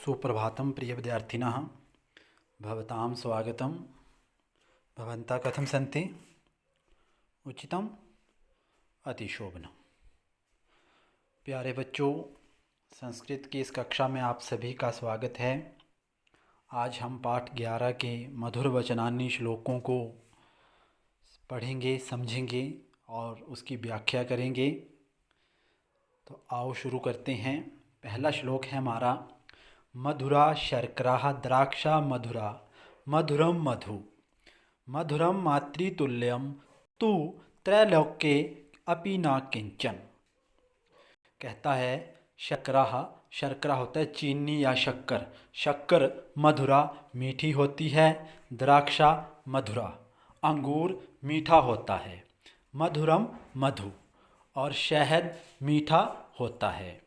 सुप्रभातं प्रिय विद्यार्थिनः भवतां स्वागतं। भवन्तः कथं सन्ति? उचितम्, अतिशोभनम्। प्यारे बच्चों, संस्कृत की इस कक्षा में आप सभी का स्वागत है। आज हम पाठ 11 के मधुर वचनान्य श्लोकों को पढ़ेंगे, समझेंगे और उसकी व्याख्या करेंगे। तो आओ शुरू करते हैं। पहला श्लोक है हमारा, मधुरा शर्करा द्राक्षा मधुरा मधुरम मधु मधुरम मातृतुल्यम तु त्रैलोक्ये अपि न किंचन। कहता है शर्करा, शर्करा होता है चीनी या शक्कर। शक्कर मधुरा मीठी होती है, द्राक्षा मधुरा अंगूर मीठा होता है, मधुरम मधु और शहद मीठा होता है।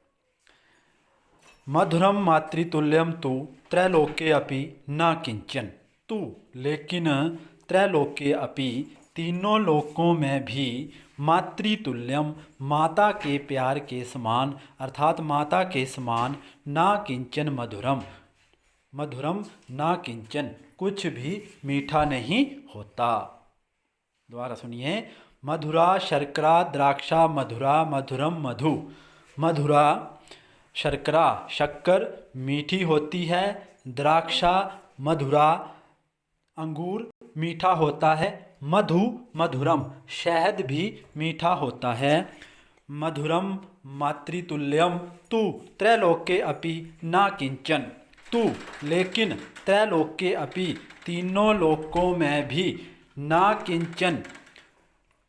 मधुरम मातृतुल्यम तु त्रैलोक्ये अपि न किंचन। तु लेकिन त्रैलोक्ये अपि तीनों लोकों में भी मातृतुल्यम माता के प्यार के समान अर्थात माता के समान ना किंचन मधुरम, मधुरम ना किंचन कुछ भी मीठा नहीं होता। दोबारा सुनिए, मधुरा शर्करा द्राक्षा मधुरा मधुरम मधु। मधुरा शर्करा शक्कर मीठी होती है, द्राक्षा मधुरा अंगूर मीठा होता है, मधु मधुरम शहद भी मीठा होता है। मधुरम मातृतुल्यम तु त्रैलोक्ये अपि न किंचन। तु लेकिन त्रैलोक्ये अपि तीनों लोकों में भी न किंचन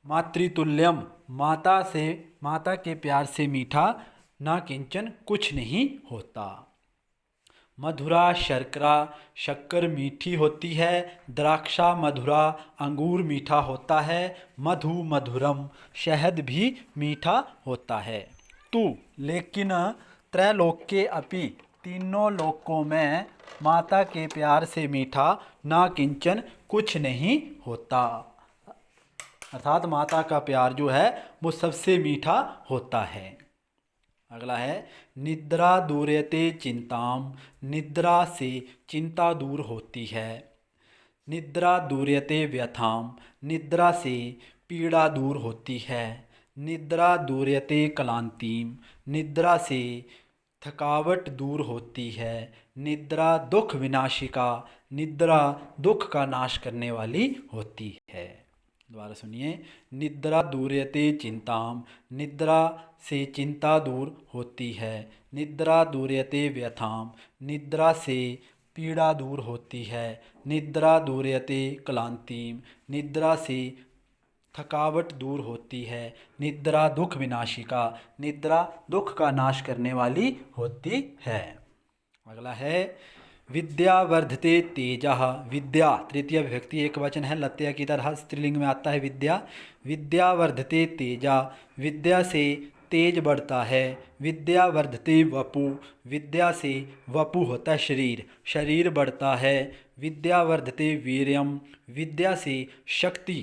मातृतुल्यम माता के प्यार से मीठा ना किंचन कुछ नहीं होता। मधुरा शर्करा शक्कर मीठी होती है, द्राक्षा मधुरा अंगूर मीठा होता है, मधु मधुरम शहद भी मीठा होता है। तु लेकिन त्रैलोक्ये अपि तीनों लोकों में माता के प्यार से मीठा ना किंचन कुछ नहीं होता। अर्थात माता का प्यार जो है वो सबसे मीठा होता है। अगला है, निद्रा दूरयते चिंताम। निद्रा से चिंता दूर होती है। निद्रा दूरयते व्यथाम। निद्रा से पीड़ा दूर होती है। निद्रा दूरयते क्लांतिम। निद्रा से थकावट दूर होती है। निद्रा दुख विनाशिका। निद्रा दुख का नाश करने वाली होती है। दोबारा सुनिए, निद्रा दूरयते चिंताम। निद्रा से चिंता दूर होती है। निद्रा दूरयते व्यथाम। निद्रा से पीड़ा दूर होती है। निद्रा दूरयते क्लांतिम। निद्रा से थकावट दूर होती है। निद्रा दुख विनाशिका। निद्रा दुख का नाश करने वाली होती है। अगला है, विद्या वर्धते तेजः। विद्या तृतीय विभक्ति एक वचन है, लत्या की तरह स्त्रीलिंग में आता है विद्या। विद्या वर्धते तेजा। विद्या से तेज बढ़ता है। विद्या वर्धते वपु। विद्या से वपु होता है शरीर, शरीर बढ़ता है। विद्या वर्धते वीर्यम। विद्या से शक्ति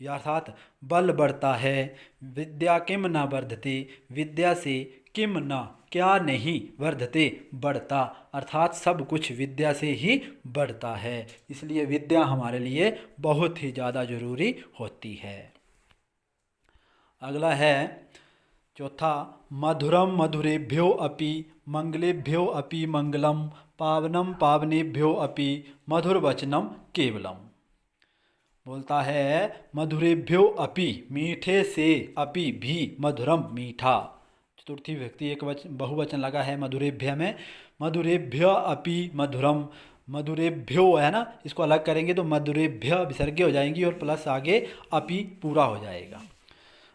अर्थात बल बढ़ता है। विद्या किम न वर्धते। विद्या से किम न क्या नहीं वर्धते बढ़ता अर्थात सब कुछ विद्या से ही बढ़ता है। इसलिए विद्या हमारे लिए बहुत ही ज़्यादा जरूरी होती है। अगला है चौथा, मधुरम मधुरेभ्यो अपि मंगलेभ्यो अपि मंगलम पावनम पावनेभ्यो अपि मधुरवचनम केवलम। बोलता है मधुरेभ्यो अपि मीठे से, अपि भी मधुरम मीठा। चतुर्थी विभक्ति एक बहुवचन लगा है मधुरेभ्य में। मधुरेभ्य अपि मधुरम। मधुरेभ्यो है ना, इसको अलग करेंगे तो मधुरेभ्य विसर्गे हो जाएंगी और प्लस आगे अपि पूरा हो जाएगा।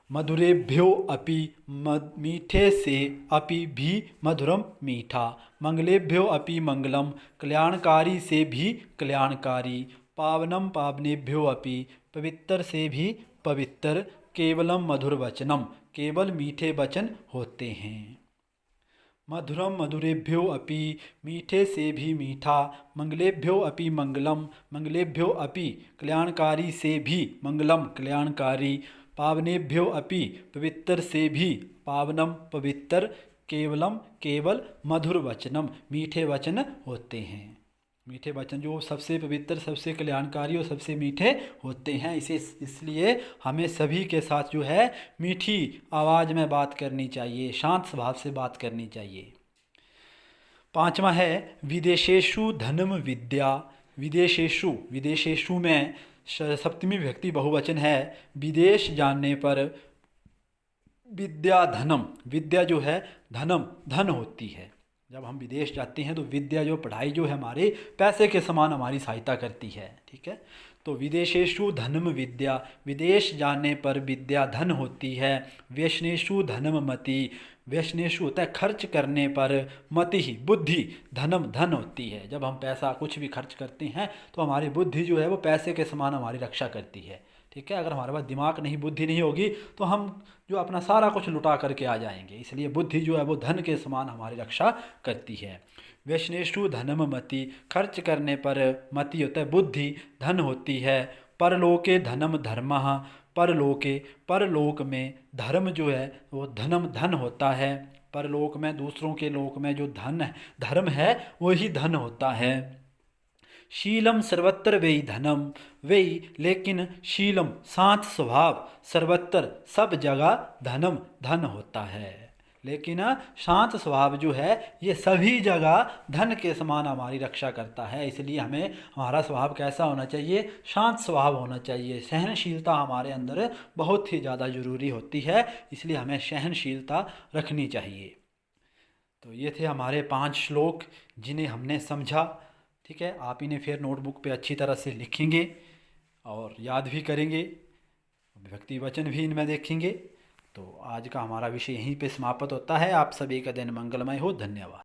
मधुरेभ्यो अपि मीठे से, अपि भी मधुरम मीठा। मंगलेभ्यो अपि मंगलम कल्याणकारी से भी कल्याणकारी। पावनम पावनेभ्यो अपि पवित्र से भी पवित्र। केवलम मधुर वचनम केवल मीठे वचन होते हैं। मधुरम मधुरेभ्यो अपि मीठे से भी मीठा। मंगलेभ्यो अपि मंगलम मंगलेभ्यो अपि कल्याणकारी से भी मंगलम कल्याणकारी। पावनेभ्यो अपि पवित्र से भी पावनम पवित्र। केवलम केवल मधुर वचनम मीठे वचन होते हैं। मीठे वचन जो सबसे पवित्र, सबसे कल्याणकारी और सबसे मीठे होते हैं। इसलिए हमें सभी के साथ जो है मीठी आवाज़ में बात करनी चाहिए, शांत स्वभाव से बात करनी चाहिए। पांचवा है विदेशेषु धनम विद्या। विदेशेषु, विदेशेषु में सप्तमी विभक्ति बहुवचन है। विदेश जानने पर विद्या धनम, विद्या जो है धनम धन होती है। जब हम विदेश जाते हैं तो विद्या जो पढ़ाई जो है हमारे पैसे के समान हमारी सहायता करती है। ठीक है, तो विदेशेषु धनम विद्या, विदेश जाने पर विद्या धन होती है। व्यसनेषु धनम मति, व्यसनेषु होता है खर्च करने पर, मति ही बुद्धि धनम धन होती है। जब हम पैसा कुछ भी खर्च करते हैं तो हमारी बुद्धि जो है वो पैसे के समान हमारी रक्षा करती है। ठीक है, अगर हमारे पास दिमाग नहीं, बुद्धि नहीं होगी तो हम जो अपना सारा कुछ लुटा करके आ जाएंगे। इसलिए बुद्धि जो है वो धन के समान हमारी रक्षा करती है। व्यसनेषु धनम मति, खर्च करने पर मति होता है बुद्धि, धन होती है। परलोके धनम धर्मः, परलोके, परलोक में धर्म जो है वो धनम धन होता है। परलोक में, दूसरों के लोक में जो धन है, धर्म है, वही धन होता है। शीलम सर्वत्र वेई धनम, वेई लेकिन शीलम शांत स्वभाव, सर्वत्र सब जगह धनम धन होता है। लेकिन शांत स्वभाव जो है ये सभी जगह धन के समान हमारी रक्षा करता है। इसलिए हमें हमारा स्वभाव कैसा होना चाहिए? शांत स्वभाव होना चाहिए। सहनशीलता हमारे अंदर बहुत ही ज़्यादा ज़रूरी होती है, इसलिए हमें सहनशीलता रखनी चाहिए। तो ये थे हमारे 5 श्लोक जिन्हें हमने समझा। ठीक है, आप इन्हें फिर नोटबुक पे अच्छी तरह से लिखेंगे और याद भी करेंगे, विभक्ति वचन भी इनमें देखेंगे। तो आज का हमारा विषय यहीं पे समाप्त होता है। आप सभी का दिन मंगलमय हो। धन्यवाद।